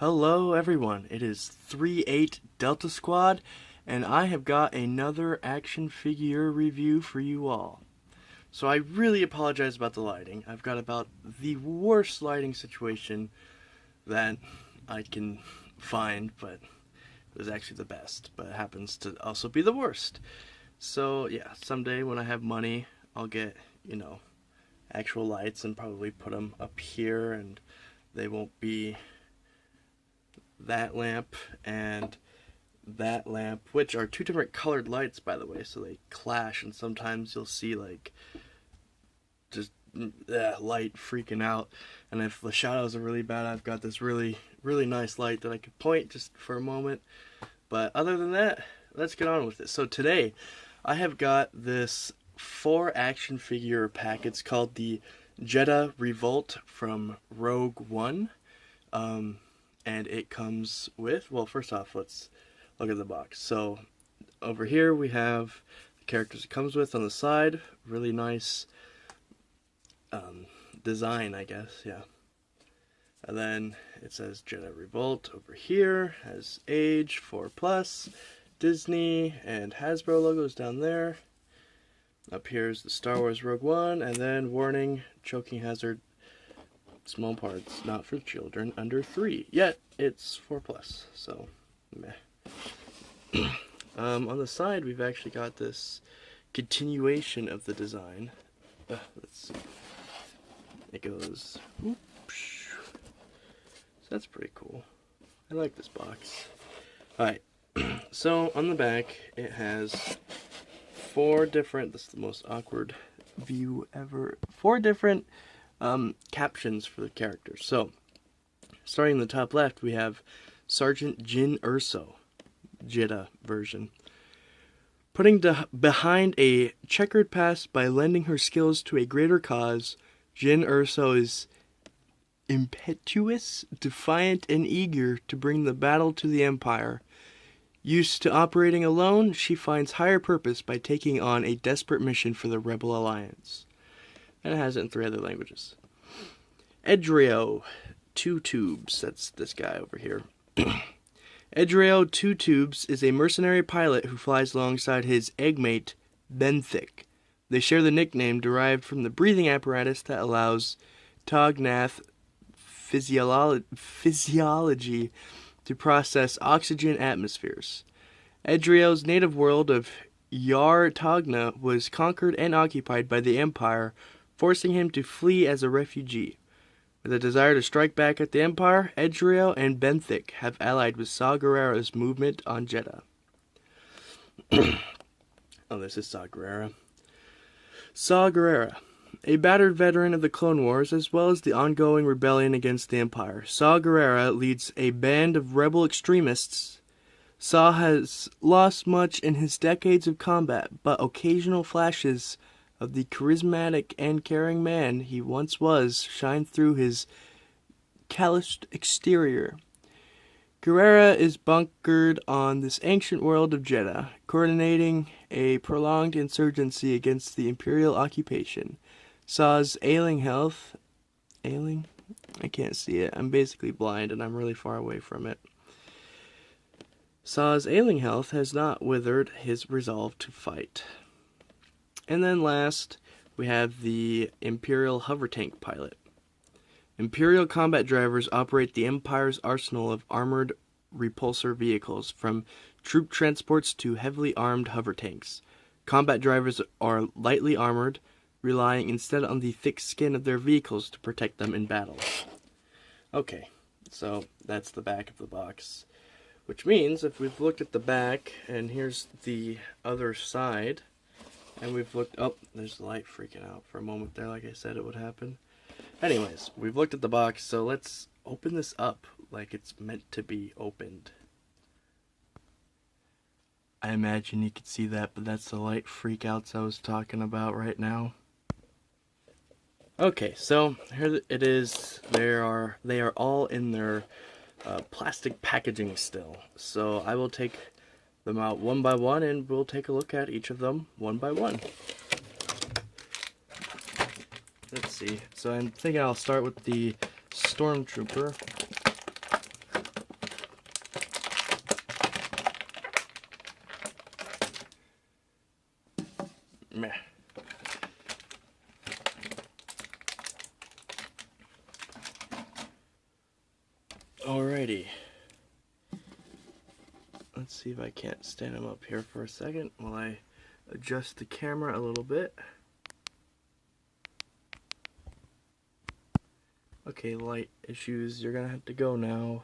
Hello everyone, it is 3-8 Delta Squad, and I have got another action figure review for you all. So I really apologize about the lighting. I've got about the worst lighting situation that I can find, but it was actually the best, but it happens to also be the worst. So yeah, someday when I have money, I'll get, actual lights and probably put them up here, and they won't be that lamp and that lamp, which are two different colored lights, by the way, so they clash, and sometimes you'll see like just light freaking out. And if the shadows are really bad, I've got this really nice light that I could point just for a moment. But other than that, let's get on with it. So today I have got this 4 action figure pack. It's called the Jedha Revolt from Rogue One. And it comes with, well, first off, let's look at the box. So over here we have the characters it comes with on the side. Really nice design, I guess, yeah. And then it says Jedha Revolt over here, has age 4+, Disney and Hasbro logos down there. Up here is the Star Wars Rogue One, and then warning, choking hazard, small parts, not for children under 3. Yet it's 4+, so meh. On the side, we've actually got this continuation of the design. Let's see. It goes. Whoosh. So that's pretty cool. I like this box. Alright, so on the back, it has 4 different. This is the most awkward view ever. 4 different captions for the characters. So, starting in the top left, we have Sergeant Jyn Erso, Jedha version. Putting behind a checkered past by lending her skills to a greater cause, Jyn Erso is impetuous, defiant, and eager to bring the battle to the Empire. Used to operating alone, she finds higher purpose by taking on a desperate mission for the Rebel Alliance. And it has it in 3 other languages. Eyre, 2 Tubes, that's this guy over here. Eyre, 2 Tubes, is a mercenary pilot who flies alongside his eggmate, Benthic. They share the nickname derived from the breathing apparatus that allows Tognath physiology to process oxygen atmospheres. Eyre's native world of Yar Togna was conquered and occupied by the Empire, forcing him to flee as a refugee. With a desire to strike back at the Empire, Eyre and Benthic have allied with Saw Gerrera's movement on Jedha. Oh, this is Saw Gerrera. Saw Gerrera, a battered veteran of the Clone Wars as well as the ongoing rebellion against the Empire. Saw Gerrera leads a band of rebel extremists. Saw has lost much in his decades of combat, but occasional flashes of the charismatic and caring man he once was shine through his calloused exterior. Gerrera is bunkered on this ancient world of Jedha, coordinating a prolonged insurgency against the Imperial occupation. Saw's ailing health... Ailing? I can't see it. I'm basically blind and I'm really far away from it. Saw's ailing health has not withered his resolve to fight. And then last, we have the Imperial hover tank pilot. Imperial combat drivers operate the Empire's arsenal of armored repulsor vehicles, from troop transports to heavily armed hover tanks. Combat drivers are lightly armored, relying instead on the thick skin of their vehicles to protect them in battle. Okay, so that's the back of the box. Which means, if we've looked at the back, and here's the other side, and we've looked... Oh, there's the light freaking out for a moment there, like I said it would happen. Anyways, we've looked at the box, so let's open this up like it's meant to be opened. I imagine you could see that, but that's the light freakouts I was talking about right now. Okay, so here it is. They are all in their plastic packaging still. So I will take them out one by one, and we'll take a look at each of them one by one. Let's see. So I'm thinking I'll start with the Stormtrooper. Alrighty. Let's see if I can't stand him up here for a second while I adjust the camera a little bit. Okay, light issues, you're gonna have to go now.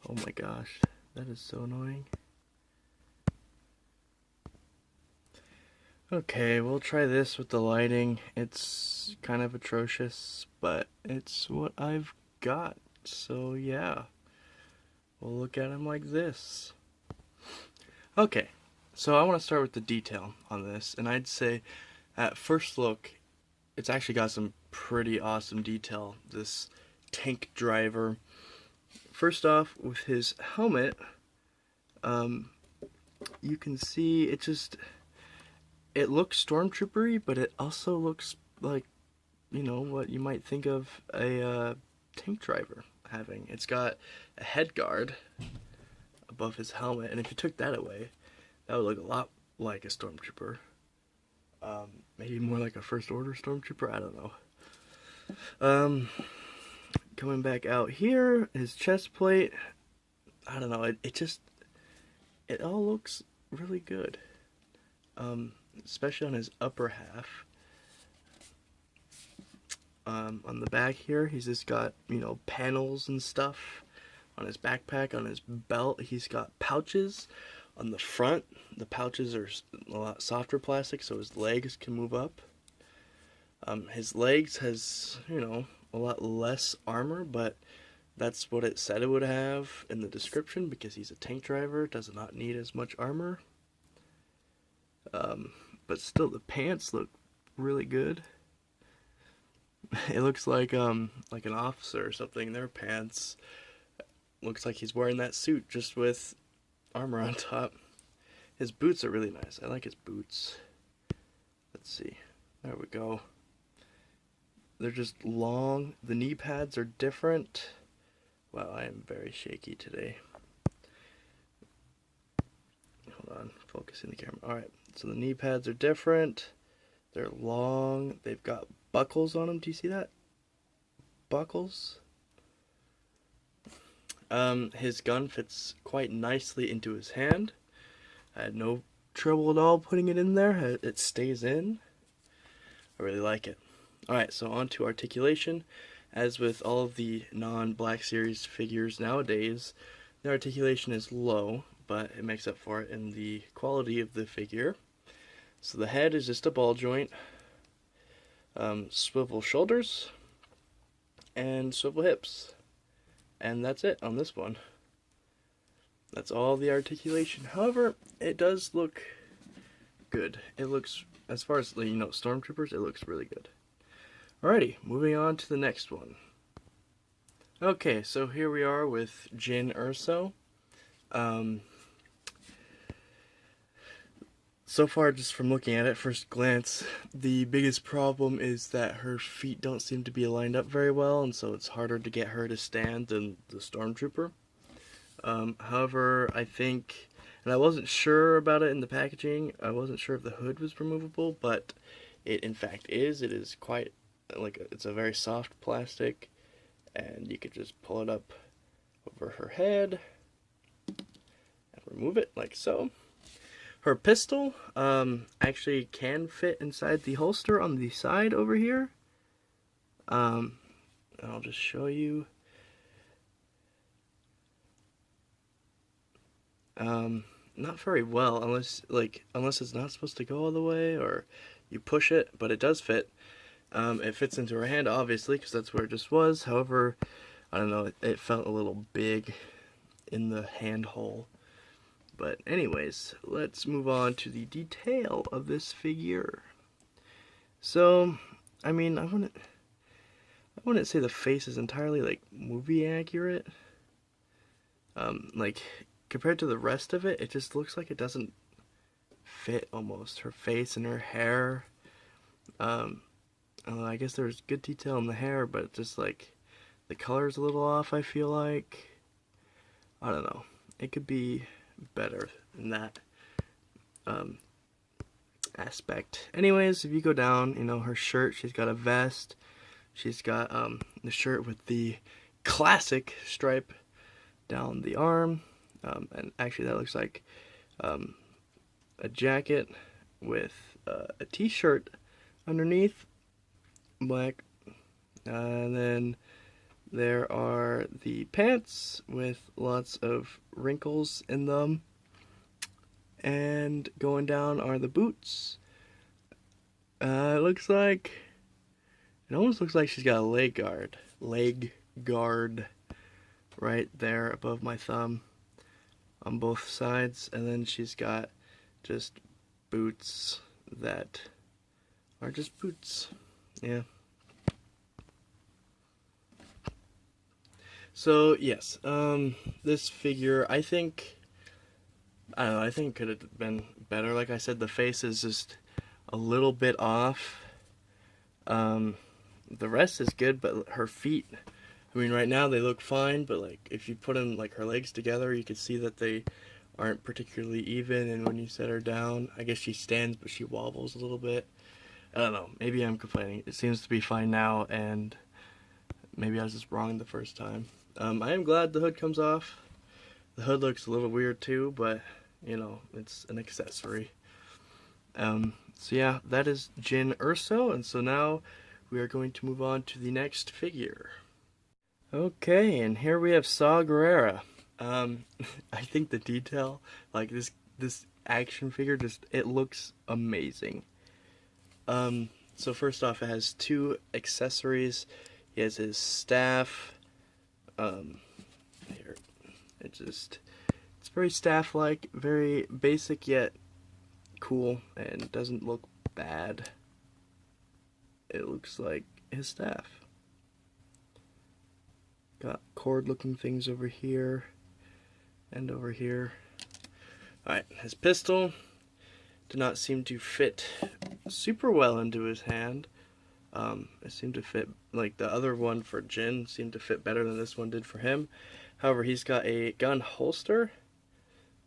Oh my gosh, that is so annoying. Okay, we'll try this with the lighting. It's kind of atrocious, but it's what I've got. So yeah, we'll look at him like this. Okay, so I want to start with the detail on this, and I'd say at first look, it's actually got some pretty awesome detail. This tank driver. First off, with his helmet, you can see it looks stormtroopery, but it also looks like, you know, what you might think of a tank driver having. It's got a head guard above his helmet, and if you took that away, that would look a lot like a stormtrooper. Maybe more like a first order stormtrooper, I don't know. Coming back out here, his chest plate, I don't know, it all looks really good. Especially on his upper half. On the back here, he's just got, you know, panels and stuff. On his backpack, on his belt, he's got pouches. On the front, the pouches are a lot softer plastic, so his legs can move up. His legs has, you know, a lot less armor, but that's what it said it would have in the description, because he's a tank driver, does not need as much armor. But still, the pants look really good. It looks like an officer or something. Their pants looks like he's wearing that suit just with armor on top. His boots are really nice. I like his boots. Let's see. There we go. They're just long. The knee pads are different. Wow, I am very shaky today. Hold on, focusing the camera. Alright, so the knee pads are different. They're long. They've got buckles on them. Do you see that? Buckles. His gun fits quite nicely into his hand. I had no trouble at all putting it in there. It stays in. I really like it. Alright, so on to articulation. As with all of the non-Black Series figures nowadays, the articulation is low, but it makes up for it in the quality of the figure. So the head is just a ball joint, swivel shoulders, and swivel hips. And that's it on this one. That's all the articulation. However, it does look good. It looks, as far as, you know, Stormtroopers, it looks really good. Alrighty, moving on to the next one. Okay, so here we are with Jyn Erso. So far, just from looking at it, first glance, the biggest problem is that her feet don't seem to be lined up very well, and so it's harder to get her to stand than the Stormtrooper. However, I think, and I wasn't sure about it in the packaging, I wasn't sure if the hood was removable, but it in fact is. It is quite, it's a very soft plastic, and you could just pull it up over her head, and remove it like so. Her pistol actually can fit inside the holster on the side over here. I'll just show you. Not very well, unless it's not supposed to go all the way, or you push it, but it does fit. It fits into her hand, obviously, because that's where it just was. However, I don't know, it felt a little big in the hand hole. But anyways, let's move on to the detail of this figure. So, I mean, I wouldn't say the face is entirely, like, movie accurate. Like, compared to the rest of it, it just looks like it doesn't fit almost. Her face and her hair. I guess there's good detail in the hair, but just, like, the color's a little off, I feel like. I don't know. It could be better than that aspect. Anyways, if you go down, you know, her shirt, she's got a vest, she's got the shirt with the classic stripe down the arm, and actually that looks like a jacket with a t-shirt underneath, black, and then there are the pants with lots of wrinkles in them, and going down are the boots. It almost looks like she's got a leg guard right there above my thumb on both sides, and then she's got just boots that are just boots. Yeah. So yes, this figure, I think could have been better. Like I said, the face is just a little bit off. The rest is good, but her feet, I mean, right now they look fine, but like if you put them, like her legs together, you can see that they aren't particularly even, and when you set her down, I guess she stands, but she wobbles a little bit. I don't know, maybe I'm complaining. It seems to be fine now, and maybe I was just wrong the first time. I am glad the hood comes off. The hood looks a little weird too, but, you know, it's an accessory. So yeah, that is Jyn Erso, and so now we are going to move on to the next figure. Okay, and here we have Saw Gerrera. I think the detail, like this action figure, it looks amazing. So first off, it has two accessories. He has his staff. Here, it's very staff-like, very basic yet cool, and doesn't look bad. It looks like his staff. Got cord-looking things over here and over here. Alright, his pistol did not seem to fit super well into his hand. It seemed to fit, like the other one for Jyn seemed to fit better than this one did for him. However, he's got a gun holster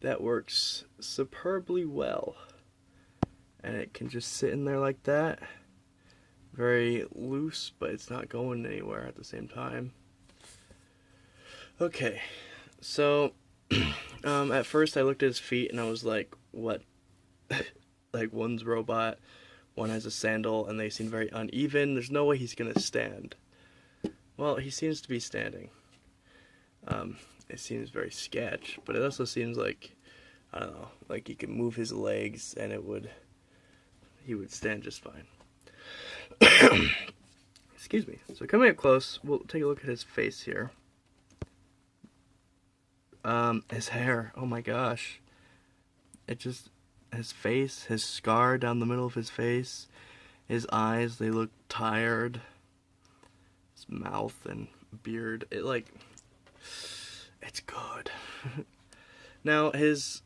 that works superbly well. And it can just sit in there like that. Very loose, but it's not going anywhere at the same time. Okay, so at first I looked at his feet and I was like, what? Like, one's robot, one has a sandal, and they seem very uneven. There's no way he's gonna stand. Well, he seems to be standing. It seems very sketch, but it also seems like, I don't know, like he could move his legs and he would stand just fine. Excuse me. So coming up close, we'll take a look at his face here. His hair, oh my gosh. His face, his scar down the middle of his face, his eyes, they look tired. His mouth and beard, it's good. Now, his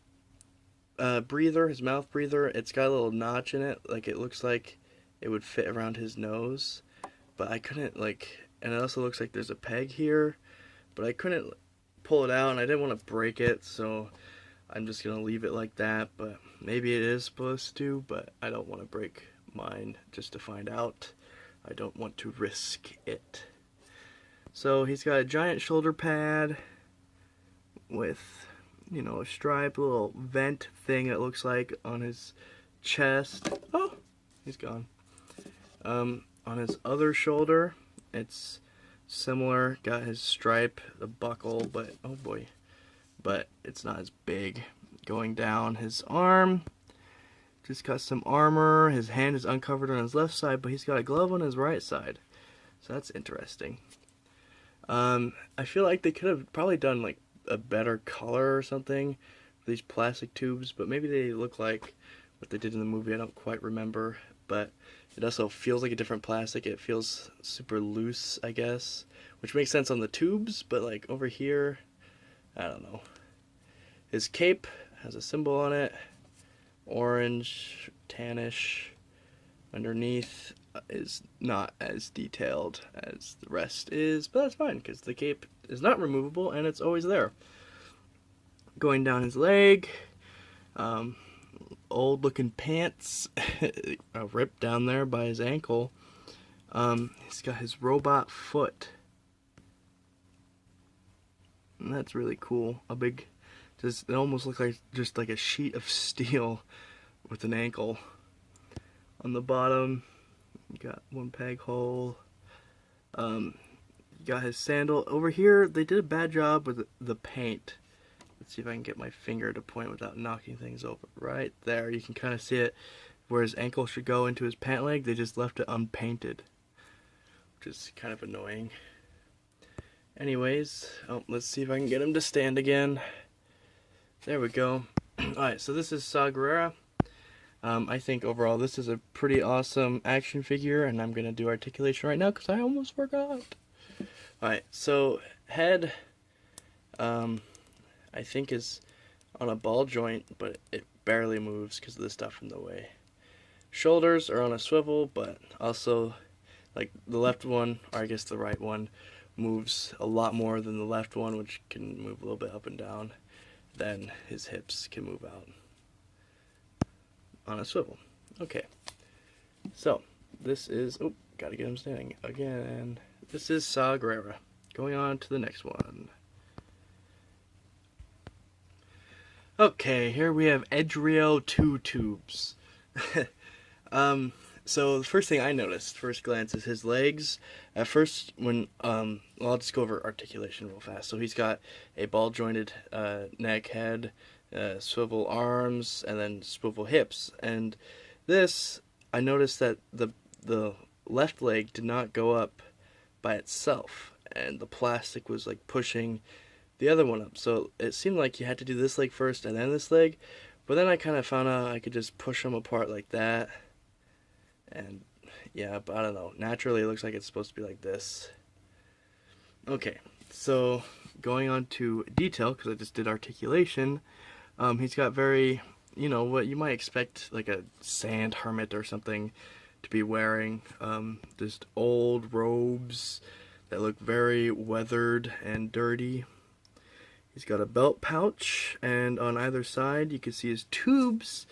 his mouth breather, it's got a little notch in it, like it looks like it would fit around his nose, but I couldn't, and it also looks like there's a peg here, but I couldn't pull it out, and I didn't want to break it, so I'm just gonna leave it like that. But maybe it is supposed to, but I don't want to break mine just to find out. I don't want to risk it. So he's got a giant shoulder pad with, you know, a stripe, a little vent thing it looks like on his chest. Oh, he's gone. On his other shoulder, it's similar, got his stripe, the buckle, but oh boy, but it's not as big. Going down his arm, just got some armor. His hand is uncovered on his left side, but he's got a glove on his right side, so that's interesting. I feel like they could have probably done like a better color or something for these plastic tubes, but maybe they look like what they did in the movie. I don't quite remember, but it also feels like a different plastic. It feels super loose, I guess, which makes sense on the tubes, but like over here, I don't know. His cape has a symbol on it, orange, tannish. Underneath is not as detailed as the rest is, but that's fine because the cape is not removable and it's always there. Going down his leg, old looking pants, ripped down there by his ankle. He's got his robot foot. and that's really cool. A big, just it almost looks like just like a sheet of steel with an ankle. On the bottom, you got one peg hole. You got his sandal. Over here, they did a bad job with the paint. Let's see if I can get my finger to point without knocking things over. Right there, you can kind of see it where his ankle should go into his pant leg. They just left it unpainted, which is kind of annoying. Anyways, let's see if I can get him to stand again. There we go. Alright, so this is Saw Gerrera. I think overall this is a pretty awesome action figure, and I'm going to do articulation right now because I almost forgot. Alright, so head, I think is on a ball joint, but it barely moves because of the stuff in the way. Shoulders are on a swivel, but also, like, the left one, or I guess the right one, moves a lot more than the left one, which can move a little bit up and down. Then his hips can move out on a swivel. Okay, so this is, oh, gotta get him standing again. This is Saw Gerrera. Going on to the next one. Okay, here we have Eyre 2 tubes. So the first thing I noticed, first glance, is his legs. At first, when, well, I'll just go over articulation real fast. So he's got a ball-jointed neck, head, swivel arms, and then swivel hips. And this, I noticed that the left leg did not go up by itself, and the plastic was like pushing the other one up. So it seemed like you had to do this leg first and then this leg. But then I kind of found out I could just push them apart like that. And yeah, but I don't know. Naturally, it looks like it's supposed to be like this. Okay, so going on to detail, because I just did articulation, he's got very, you know, what you might expect like a sand hermit or something to be wearing. Just old robes that look very weathered and dirty. He's got a belt pouch, and on either side you can see his tubes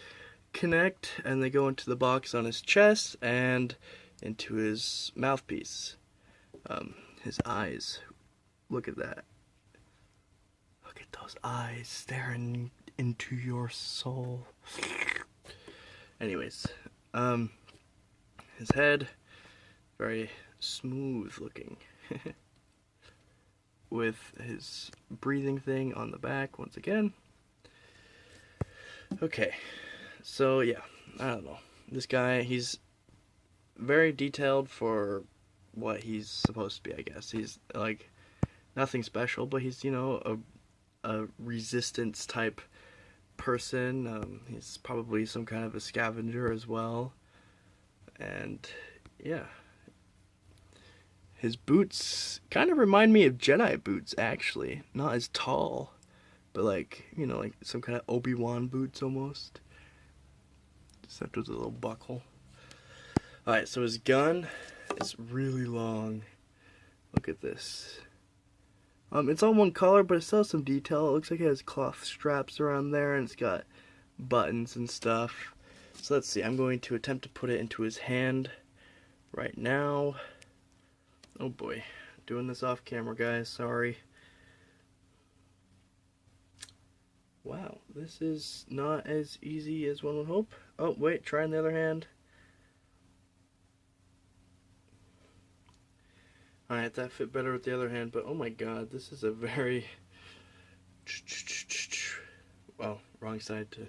connect, and they go into the box on his chest and into his mouthpiece. His eyes, look at that. Look at those eyes staring into your soul. Anyways, his head, very smooth looking. With his breathing thing on the back once again. Okay, so yeah, I don't know. This guy, he's very detailed for what he's supposed to be, I guess. He's like nothing special, but he's, you know, a resistance type person. He's probably some kind of a scavenger as well. And yeah. His boots kind of remind me of Jedi boots, actually. Not as tall, but like, you know, like some kind of Obi-Wan boots almost. Except with a little buckle. Alright, so his gun is really long. Look at this. It's all one color, but it still has some detail. It looks like it has cloth straps around there, and it's got buttons and stuff. So let's see, I'm going to attempt to put it into his hand right now. Oh boy, doing this off camera, guys, sorry. Wow, this is not as easy as one would hope. Oh wait, try on the other hand. Alright, that fit better with the other hand, but oh my god, this is a very... Well, wrong side to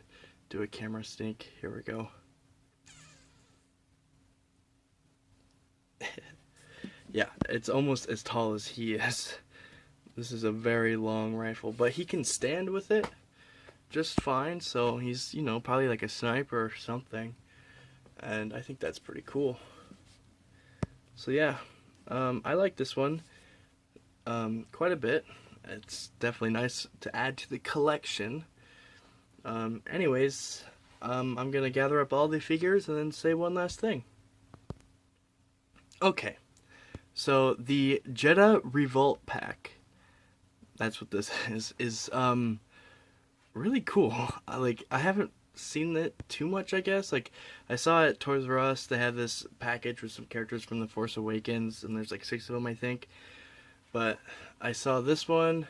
do a camera stink. Here we go. Yeah, it's almost as tall as he is. This is a very long rifle, but he can stand with it just fine, so he's, you know, probably like a sniper or something. And I think that's pretty cool. So yeah, I like this one quite a bit. It's definitely nice to add to the collection. Anyways, I'm gonna gather up all the figures and then say one last thing. Okay. So the Jedha Revolt pack, that's what this is really cool. I haven't seen it too much, I guess. Like, I saw it at Toys R Us. They have this package with some characters from The Force Awakens, and there's like 6 of them, I think. But I saw this one,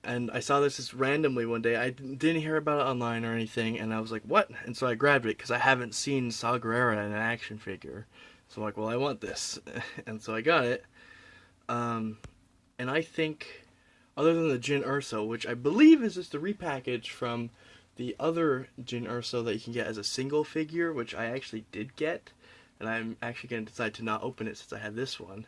and I saw this just randomly one day. I didn't hear about it online or anything, and I was like, what? And so I grabbed it because I haven't seen Saw Gerrera in an action figure. So I'm like, well, I want this. And so I got it. And I think, other than the Jyn Erso, which I believe is just a repackage from the other Jyn Erso that you can get as a single figure, which I actually did get, and I'm actually going to decide to not open it since I had this one.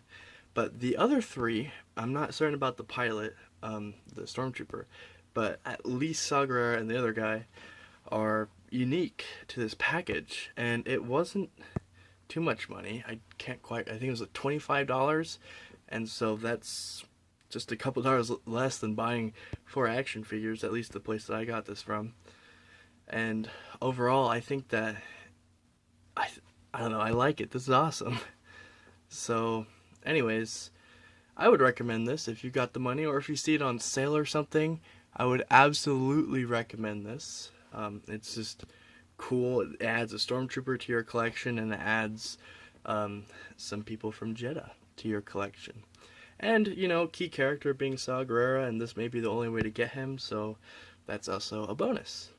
But the other three, I'm not certain about the pilot, the Stormtrooper, but at least Saw Gerrera and the other guy are unique to this package, and it wasn't too much money. I think it was like $25, and so that's just a couple dollars less than buying 4 action figures, at least the place that I got this from. And overall, I think that, I don't know, I like it. This is awesome. So, anyways, I would recommend this if you got the money, or if you see it on sale or something. I would absolutely recommend this. It's just cool. It adds a Stormtrooper to your collection, and it adds some people from Jedha to your collection. And, you know, key character being Saw Gerrera, and this may be the only way to get him, so that's also a bonus.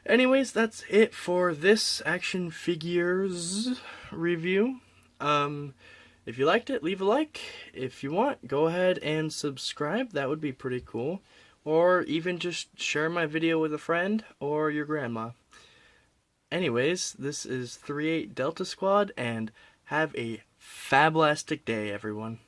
Anyways, that's it for this action figures review. If you liked it, leave a like. If you want, go ahead and subscribe. That would be pretty cool. Or even just share my video with a friend or your grandma. Anyways, this is 3-8 Delta Squad, and have a fablastic day, everyone.